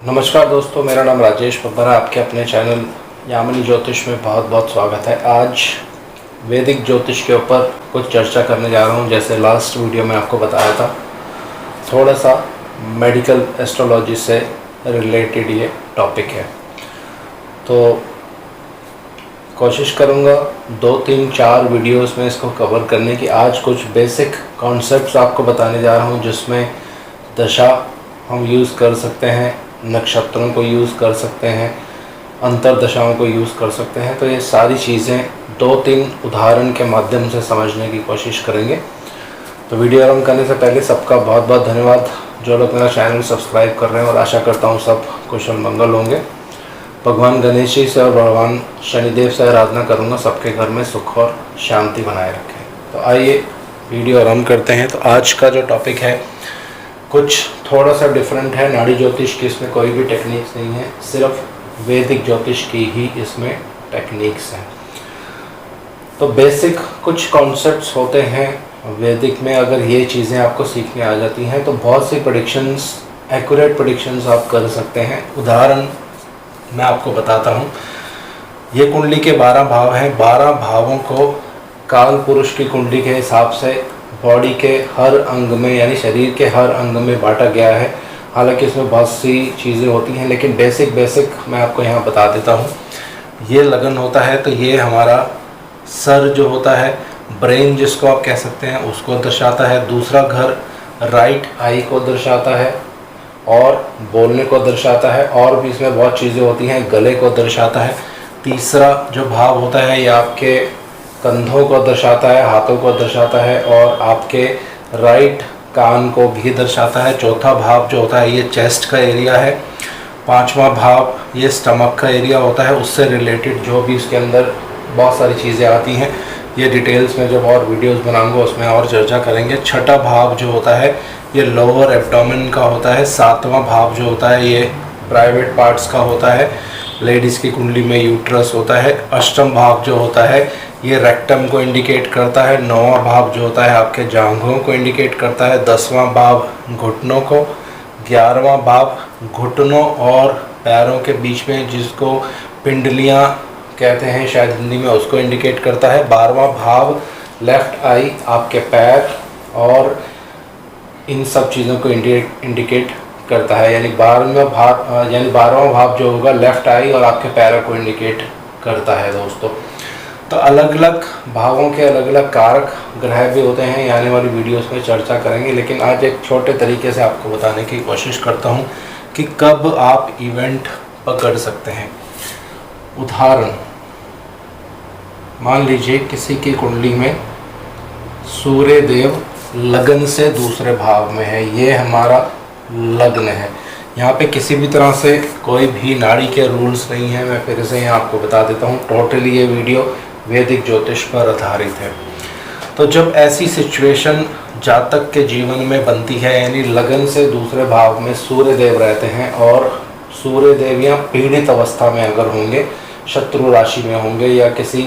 नमस्कार दोस्तों, मेरा नाम राजेश बब्बर है। आपके अपने चैनल यामिनी ज्योतिष में बहुत बहुत स्वागत है। आज वैदिक ज्योतिष के ऊपर कुछ चर्चा करने जा रहा हूं। जैसे लास्ट वीडियो में आपको बताया था, थोड़ा सा मेडिकल एस्ट्रोलॉजी से रिलेटेड ये टॉपिक है, तो कोशिश करूंगा 2, 3, 4 वीडियोस में इसको कवर करने की। आज कुछ बेसिक कॉन्सेप्ट्स आपको बताने जा रहा हूं, जिसमें दशा हम यूज़ कर सकते हैं, नक्षत्रों को यूज़ कर सकते हैं, अंतर दशाओं को यूज़ कर सकते हैं। तो ये सारी चीज़ें 2-3 उदाहरण के माध्यम से समझने की कोशिश करेंगे। तो वीडियो आरंभ करने से पहले सबका बहुत बहुत धन्यवाद जो लोग मेरा चैनल सब्सक्राइब कर रहे हैं, और आशा करता हूँ सब कुशल मंगल होंगे। भगवान गणेश जी से और भगवान शनिदेव से आराधना करूँगा सबके घर में सुख और शांति बनाए रखें। तो आइए वीडियो आरंभ करते हैं। तो आज का जो टॉपिक है कुछ थोड़ा सा डिफरेंट है। नाड़ी ज्योतिष की इसमें कोई भी टेक्निक्स नहीं है, सिर्फ वैदिक ज्योतिष की ही इसमें टेक्निक्स हैं। तो बेसिक कुछ कॉन्सेप्ट्स होते हैं वैदिक में। अगर ये चीज़ें आपको सीखने आ जाती हैं तो बहुत सी प्रेडिक्शंस, एक्यूरेट प्रेडिक्शंस आप कर सकते हैं। उदाहरण मैं आपको बताता हूँ। ये कुंडली के 12 भाव हैं। 12 भावों को काल पुरुष की कुंडली के हिसाब से बॉडी के हर अंग में, यानी शरीर के हर अंग में बांटा गया है। हालांकि इसमें बहुत सी चीज़ें होती हैं, लेकिन बेसिक मैं आपको यहाँ बता देता हूँ। ये लगन होता है तो ये हमारा सर जो होता है, ब्रेन जिसको आप कह सकते हैं, उसको दर्शाता है। दूसरा घर राइट आई को दर्शाता है और बोलने को दर्शाता है, और भी इसमें बहुत चीज़ें होती हैं, गले को दर्शाता है। तीसरा जो भाव होता है ये आपके कंधों को दर्शाता है, हाथों को दर्शाता है, और आपके राइट कान को भी दर्शाता है। चौथा भाव जो होता है ये चेस्ट का एरिया है। 5वां भाव ये स्टमक का एरिया होता है। उससे रिलेटेड जो भी इसके अंदर बहुत सारी चीज़ें आती हैं, ये डिटेल्स में जब और वीडियोस बनाऊंगा उसमें और चर्चा करेंगे। छठा भाव जो होता है ये लोअर एब्डोमेन का होता है। 7वां भाव जो होता है ये प्राइवेट पार्ट्स का होता है। लेडीज़ की कुंडली में यूट्रस होता है। अष्टम भाव जो होता है ये रेक्टम को इंडिकेट करता है। 9वां भाव जो होता है आपके जांघों को इंडिकेट करता है। 10वां भाव घुटनों को। 11वां भाव घुटनों और पैरों के बीच में, जिसको पिंडलियां कहते हैं शायद हिंदी में, उसको इंडिकेट करता है। 12वां भाव लेफ़्ट आई आपके पैर और इन सब चीज़ों को इंडिकेट करता है। यानी 12वां भाव जो होगा लेफ़्ट आई और आपके पैरों को इंडिकेट करता है दोस्तों। तो अलग अलग भावों के अलग अलग कारक ग्रह भी होते हैं। आने वाली वीडियोस में चर्चा करेंगे, लेकिन आज एक छोटे तरीके से आपको बताने की कोशिश करता हूं कि कब आप इवेंट पकड़ सकते हैं। उदाहरण, मान लीजिए किसी की कुंडली में सूर्य देव लगन से दूसरे भाव में है। ये हमारा लग्न है। यहाँ पे किसी भी तरह से कोई भी नाड़ी के रूल्स नहीं है। मैं फिर से यहाँ आपको बता देता हूँ, टोटली ये वीडियो वैदिक ज्योतिष पर आधारित है। तो जब ऐसी सिचुएशन जातक के जीवन में बनती है, यानी लगन से दूसरे भाव में सूर्य देव रहते हैं और सूर्य देव या पीड़ित अवस्था में अगर होंगे, शत्रु राशि में होंगे या किसी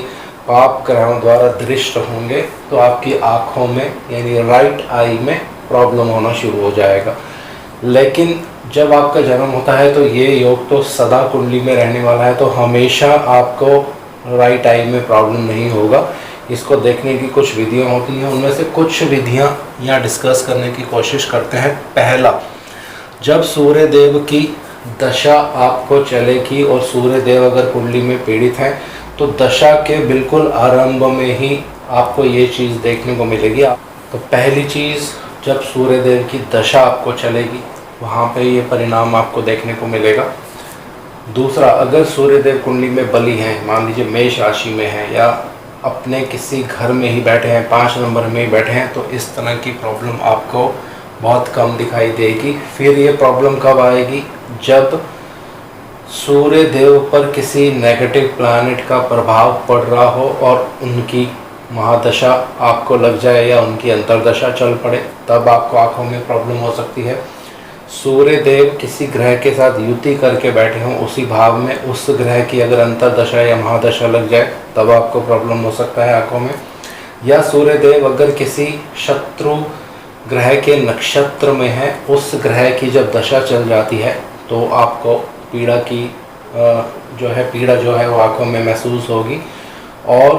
पाप ग्रहों द्वारा दृष्ट होंगे, तो आपकी आँखों में यानी राइट आई में प्रॉब्लम होना शुरू हो जाएगा। लेकिन जब आपका जन्म होता है तो ये योग तो सदा कुंडली में रहने वाला है, तो हमेशा आपको राइट आई में प्रॉब्लम नहीं होगा। इसको देखने की कुछ विधियां होती हैं, उनमें से कुछ विधियां यहाँ डिस्कस करने की कोशिश करते हैं। पहला, जब सूर्य देव की दशा आपको चलेगी और सूर्य देव अगर कुंडली में पीड़ित हैं, तो दशा के बिल्कुल आरंभ में ही आपको ये चीज़ देखने को मिलेगी। तो पहली चीज़, जब सूर्य देव की दशा आपको चलेगी वहाँ पे ये परिणाम आपको देखने को मिलेगा। दूसरा, अगर सूर्यदेव कुंडली में बली हैं, मान लीजिए मेष राशि में है या अपने किसी घर में ही बैठे हैं, 5 नंबर में ही बैठे हैं, तो इस तरह की प्रॉब्लम आपको बहुत कम दिखाई देगी। फिर ये प्रॉब्लम कब आएगी? जब सूर्यदेव पर किसी नेगेटिव प्लैनेट का प्रभाव पड़ रहा हो और उनकी महादशा आपको लग जाए या उनकी अंतर्दशा चल पड़े, तब आपको आँखों में प्रॉब्लम हो सकती है। सूर्य देव किसी ग्रह के साथ युति करके बैठे हों उसी भाव में, उस ग्रह की अगर अंतर्दशा या महादशा लग जाए, तब आपको प्रॉब्लम हो सकता है आँखों में। या सूर्य देव अगर किसी शत्रु ग्रह के नक्षत्र में है, उस ग्रह की जब दशा चल जाती है तो आपको पीड़ा की पीड़ा जो है वो आँखों में महसूस होगी। और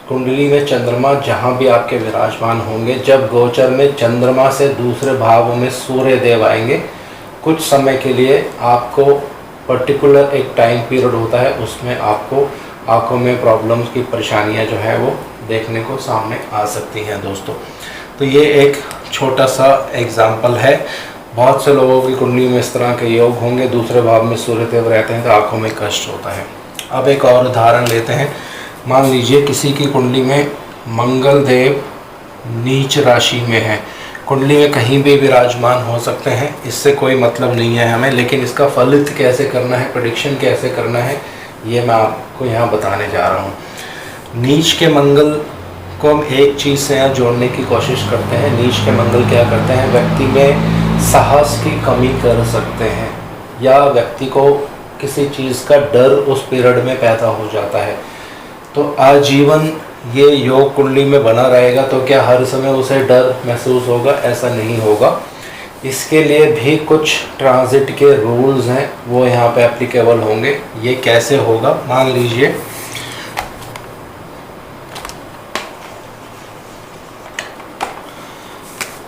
कुंडली में चंद्रमा जहाँ भी आपके विराजमान होंगे, जब गोचर में चंद्रमा से दूसरे भाव में सूर्य देव आएंगे, कुछ समय के लिए आपको पर्टिकुलर एक टाइम पीरियड होता है, उसमें आपको आँखों में प्रॉब्लम्स की परेशानियाँ जो है वो देखने को सामने आ सकती हैं दोस्तों। तो ये एक छोटा सा एग्जाम्पल है। बहुत से लोगों की कुंडली में इस तरह के योग होंगे, दूसरे भाव में सूर्य देव रहते हैं तो आँखों में कष्ट होता है। अब एक और उदाहरण लेते हैं। मान लीजिए किसी की कुंडली में मंगल देव नीच राशि में है, कुंडली में कहीं भी विराजमान हो सकते हैं, इससे कोई मतलब नहीं है हमें, लेकिन इसका फलित कैसे करना है, प्रेडिक्शन कैसे करना है, ये मैं आपको यहाँ बताने जा रहा हूँ। नीच के मंगल को हम एक चीज़ से यहाँ जोड़ने की कोशिश करते हैं। नीच के मंगल क्या करते हैं, व्यक्ति में साहस की कमी कर सकते हैं, या व्यक्ति को किसी चीज़ का डर उस पीरियड में पैदा हो जाता है। तो आजीवन ये योग कुंडली में बना रहेगा तो क्या हर समय उसे डर महसूस होगा? ऐसा नहीं होगा। इसके लिए भी कुछ ट्रांजिट के रूल्स हैं, वो यहाँ पे एप्लीकेबल होंगे। ये कैसे होगा, मान लीजिए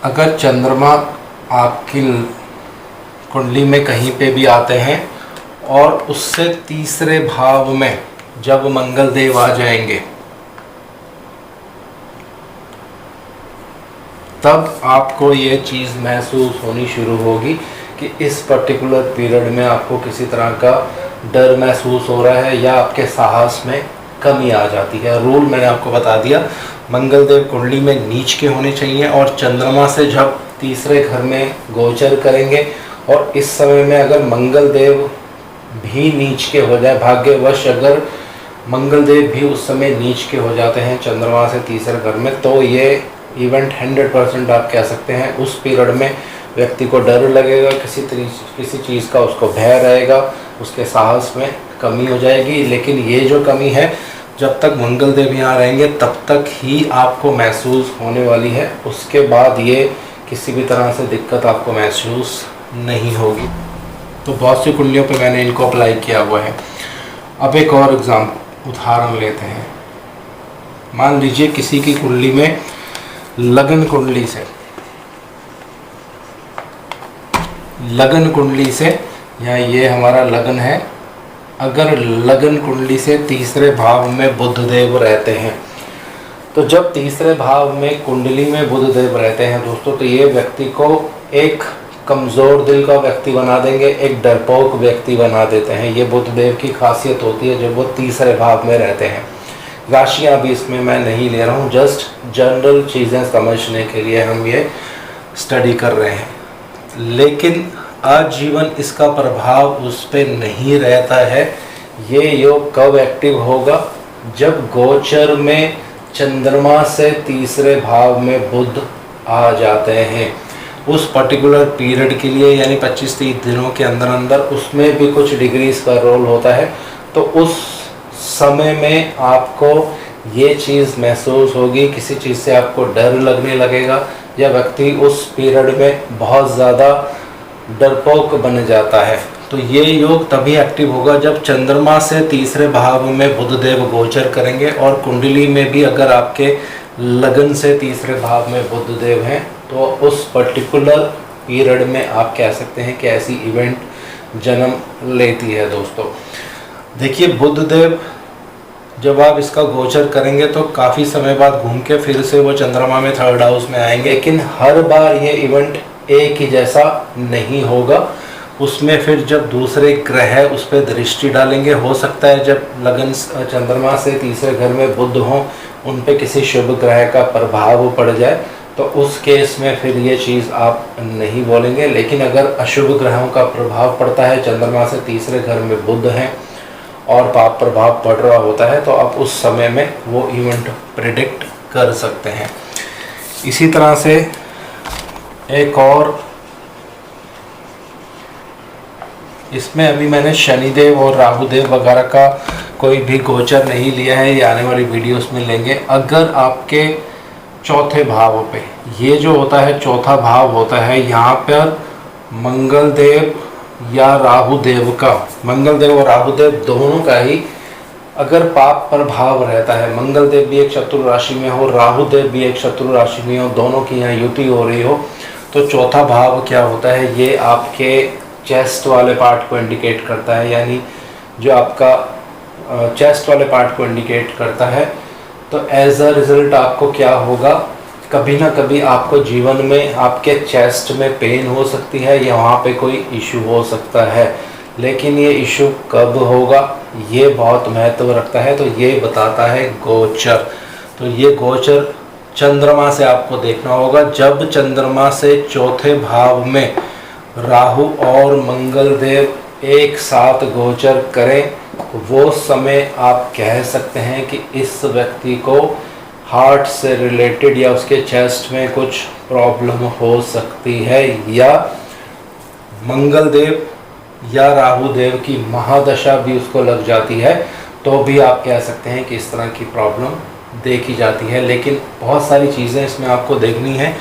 अगर चंद्रमा आपकी कुंडली में कहीं पे भी आते हैं और उससे तीसरे भाव में जब मंगल देव आ जाएंगे, तब आपको ये चीज़ महसूस होनी शुरू होगी कि इस पर्टिकुलर पीरियड में आपको किसी तरह का डर महसूस हो रहा है या आपके साहस में कमी आ जाती है। रूल मैंने आपको बता दिया, मंगल देव कुंडली में नीच के होने चाहिए और चंद्रमा से जब तीसरे घर में गोचर करेंगे और इस समय में अगर मंगल देव भी नीच के हो जाए, भाग्यवश अगर मंगल देव भी उस समय नीच के हो जाते हैं चंद्रमा से तीसरे घर में, तो ये इवेंट 100% आप कह सकते हैं उस पीरियड में व्यक्ति को डर लगेगा, किसी चीज़ का उसको भय रहेगा, उसके साहस में कमी हो जाएगी। लेकिन ये जो कमी है, जब तक मंगल देव यहाँ रहेंगे तब तक ही आपको महसूस होने वाली है, उसके बाद ये किसी भी तरह से दिक्कत आपको महसूस नहीं होगी। तो बहुत सी कुंडलियों पे मैंने इनको अप्लाई किया हुआ है। अब एक और उदाहरण लेते हैं। मान लीजिए किसी की कुंडली में लगन कुंडली से या ये हमारा लगन है, अगर लगन कुंडली से तीसरे भाव में बुध देव रहते हैं, तो जब तीसरे भाव में कुंडली में बुध देव रहते हैं दोस्तों, तो ये व्यक्ति को एक कमज़ोर दिल का व्यक्ति बना देंगे, एक डरपोक व्यक्ति बना देते हैं। ये बुध देव की खासियत होती है जब वो तीसरे भाव में रहते हैं। राशियाँ भी इसमें मैं नहीं ले रहा हूँ, जस्ट जनरल चीज़ें समझने के लिए हम ये स्टडी कर रहे हैं। लेकिन आजीवन इसका प्रभाव उस पर नहीं रहता है। ये योग कब एक्टिव होगा, जब गोचर में चंद्रमा से तीसरे भाव में बुध आ जाते हैं। उस पर्टिकुलर पीरियड के लिए यानी 25-30 दिनों के अंदर अंदर उसमें भी कुछ डिग्रीज का रोल होता है, तो उस समय में आपको ये चीज़ महसूस होगी, किसी चीज़ से आपको डर लगने लगेगा या व्यक्ति उस पीरियड में बहुत ज़्यादा डरपोक बन जाता है। तो ये योग तभी एक्टिव होगा जब चंद्रमा से तीसरे भाव में बुधदेव गोचर करेंगे और कुंडली में भी अगर आपके लगन से तीसरे भाव में बुधदेव हैं, तो उस पर्टिकुलर पीरियड में आप कह सकते हैं कि ऐसी इवेंट जन्म लेती है दोस्तों। देखिए बुधदेव जब आप इसका गोचर करेंगे तो काफ़ी समय बाद घूम के फिर से वो चंद्रमा में थर्ड हाउस में आएंगे, लेकिन हर बार ये इवेंट एक ही जैसा नहीं होगा। उसमें फिर जब दूसरे ग्रह उस पर दृष्टि डालेंगे, हो सकता है जब लगन चंद्रमा से तीसरे घर में बुध हों, उन पे किसी शुभ ग्रह का प्रभाव पड़ जाए, तो उस केस में फिर ये चीज़ आप नहीं बोलेंगे। लेकिन अगर अशुभ ग्रहों का प्रभाव पड़ता है, चंद्रमा से तीसरे घर में बुध हैं और पाप प्रभाव पड़ रहा होता है, तो आप उस समय में वो इवेंट प्रिडिक्ट कर सकते हैं। इसी तरह से एक और इसमें अभी मैंने शनिदेव और राहुदेव वगैरह का कोई भी गोचर नहीं लिया है, ये आने वाली वीडियोस में लेंगे। अगर आपके चौथे भाव पे, ये जो होता है चौथा भाव होता है, यहाँ पर मंगल देव या राहु देव का, मंगल देव और राहु देव दोनों का ही अगर पाप प्रभाव रहता है, मंगल देव भी एक शत्रु राशि में हो, राहु देव भी एक शत्रु राशि में हो, दोनों की यहाँ युति हो रही हो, तो चौथा भाव क्या होता है, ये आपके चेस्ट वाले पार्ट को इंडिकेट करता है, यानी जो आपका चेस्ट वाले पार्ट को इंडिकेट करता है। तो एज अ रिज़ल्ट आपको क्या होगा, कभी ना कभी आपको जीवन में आपके चेस्ट में पेन हो सकती है या वहाँ पे कोई इशू हो सकता है, लेकिन ये इशू कब होगा ये बहुत महत्व रखता है। तो ये बताता है गोचर। तो ये गोचर चंद्रमा से आपको देखना होगा। जब चंद्रमा से चौथे भाव में राहु और मंगल देव एक साथ गोचर करें, वो समय आप कह सकते हैं कि इस व्यक्ति को हार्ट से रिलेटेड या उसके चेस्ट में कुछ प्रॉब्लम हो सकती है, या मंगल देव या राहु देव की महादशा भी उसको लग जाती है, तो भी आप कह सकते हैं कि इस तरह की प्रॉब्लम देखी जाती है। लेकिन बहुत सारी चीज़ें इसमें आपको देखनी है।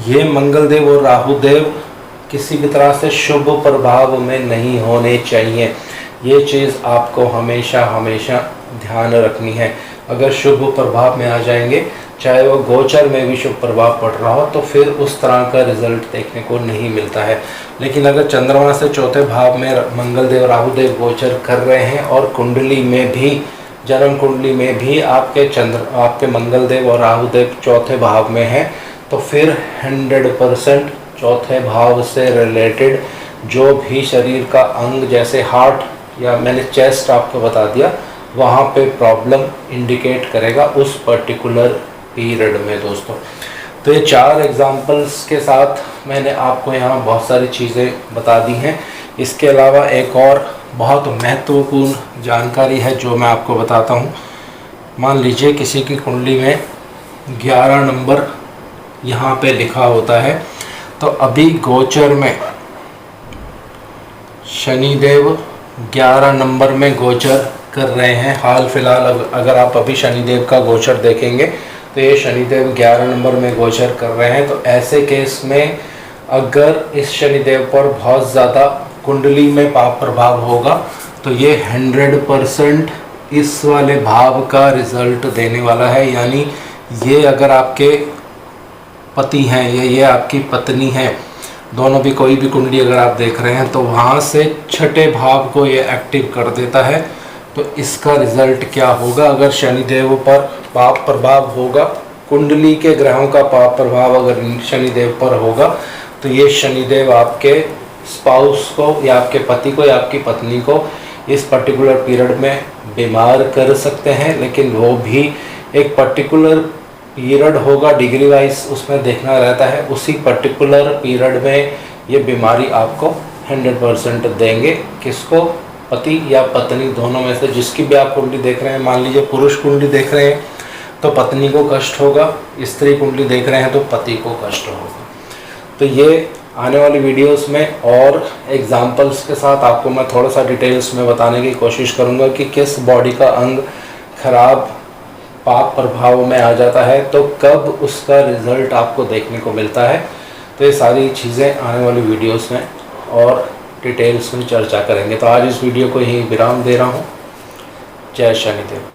ये मंगल देव और राहु देव किसी भी तरह से शुभ प्रभाव में नहीं होने चाहिए, ये चीज़ आपको हमेशा हमेशा ध्यान रखनी है। अगर शुभ प्रभाव में आ जाएंगे, चाहे वो गोचर में भी शुभ प्रभाव पड़ रहा हो, तो फिर उस तरह का रिजल्ट देखने को नहीं मिलता है। लेकिन अगर चंद्रमा से चौथे भाव में मंगल देव राहु देव गोचर कर रहे हैं और कुंडली में भी, जन्म कुंडली में भी आपके मंगल देव और राहु देव चौथे भाव में हैं, तो फिर 100% चौथे भाव से रिलेटेड जो भी शरीर का अंग, जैसे हार्ट या मैंने चेस्ट आपको बता दिया, वहाँ पे प्रॉब्लम इंडिकेट करेगा उस पर्टिकुलर पीरियड में दोस्तों। तो ये 4 एग्जांपल्स के साथ मैंने आपको यहाँ बहुत सारी चीज़ें बता दी हैं। इसके अलावा एक और बहुत महत्वपूर्ण जानकारी है जो मैं आपको बताता हूँ। मान लीजिए किसी की कुंडली में 11 नंबर यहाँ पे लिखा होता है, तो अभी गोचर में शनिदेव 11 नंबर में गोचर कर रहे हैं हाल फिलहाल। अगर आप अभी शनिदेव का गोचर देखेंगे तो ये शनिदेव 11 नंबर में गोचर कर रहे हैं। तो ऐसे केस में अगर इस शनिदेव पर बहुत ज़्यादा कुंडली में पाप प्रभाव होगा, तो ये 100% इस वाले भाव का रिजल्ट देने वाला है। यानी ये अगर आपके पति हैं या ये आपकी पत्नी है, दोनों भी कोई भी कुंडली अगर आप देख रहे हैं, तो वहाँ से छठे भाव को ये एक्टिव कर देता है। तो इसका रिजल्ट क्या होगा, अगर शनिदेव पर पाप प्रभाव होगा, कुंडली के ग्रहों का पाप प्रभाव अगर शनिदेव पर होगा, तो ये शनिदेव आपके स्पाउस को या आपके पति को या आपकी पत्नी को इस पर्टिकुलर पीरियड में बीमार कर सकते हैं। लेकिन वो भी एक पर्टिकुलर पीरियड होगा, डिग्री वाइज उसमें देखना रहता है। उसी पर्टिकुलर पीरियड में ये बीमारी आपको 100% देंगे। किसको, पति या पत्नी, दोनों में से जिसकी भी आप कुंडली देख रहे हैं। मान लीजिए पुरुष कुंडली देख रहे हैं तो पत्नी को कष्ट होगा, स्त्री कुंडली देख रहे हैं तो पति को कष्ट होगा। तो ये आने वाली वीडियोस में और एग्जाम्पल्स के साथ आपको मैं थोड़ा सा डिटेल्स में बताने की कोशिश करूँगा कि किस बॉडी का अंग खराब पाप प्रभाव में आ जाता है तो कब उसका रिजल्ट आपको देखने को मिलता है। तो ये सारी चीज़ें आने वाली वीडियोस में और डिटेल्स में चर्चा करेंगे। तो आज इस वीडियो को यहीं विराम दे रहा हूँ। जय शनिदेव।